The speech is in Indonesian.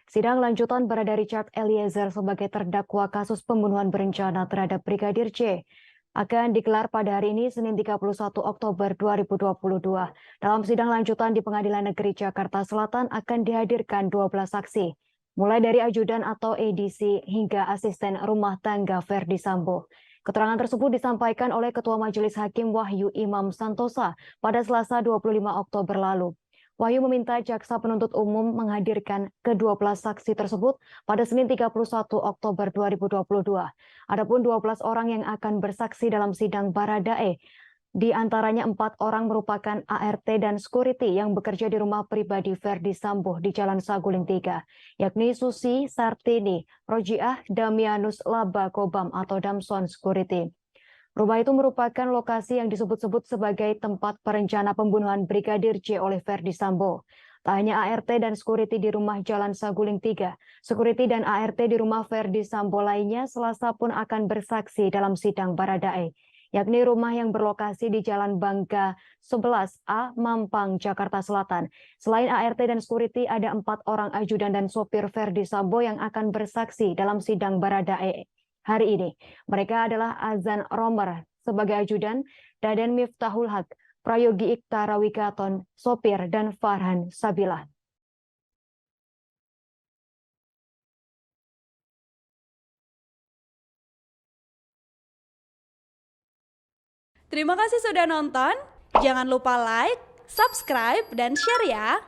Sidang lanjutan Barada Richard Eliezer sebagai terdakwa kasus pembunuhan berencana terhadap Brigadir J akan digelar pada hari ini Senin 31 Oktober 2022. Dalam sidang lanjutan di Pengadilan Negeri Jakarta Selatan akan dihadirkan 12 saksi, mulai dari ajudan atau ADC hingga asisten rumah tangga Verdi Sambo. Keterangan tersebut disampaikan oleh Ketua Majelis Hakim Wahyu Imam Santosa pada Selasa 25 Oktober lalu. Wahyu meminta jaksa penuntut umum menghadirkan ke-12 saksi tersebut pada Senin 31 Oktober 2022. Adapun 12 orang yang akan bersaksi dalam sidang Baradae, di antaranya 4 orang merupakan ART dan security yang bekerja di rumah pribadi Verdi Sambo di Jalan Saguling 3, yakni Susi Sartini, Rojiah Damianus Laba Kobam atau Damson Security. Rumah itu merupakan lokasi yang disebut-sebut sebagai tempat perencana pembunuhan Brigadir J oleh Verdi Sambo. Tak hanya ART dan security di rumah Jalan Saguling 3, security dan ART di rumah Verdi Sambo lainnya Selasa pun akan bersaksi dalam sidang Baradae, yakni rumah yang berlokasi di Jalan Bangka 11A, Mampang, Jakarta Selatan. Selain ART dan security, ada 4 orang ajudan dan sopir Verdi Sambo yang akan bersaksi dalam sidang Baradae hari ini. Mereka adalah Azan Romer sebagai ajudan, Daden Miftahul Haq, Prayogi Ikta Rawikaton, sopir, dan Farhan Sabila. Terima kasih sudah nonton. Jangan lupa like, subscribe, dan share ya.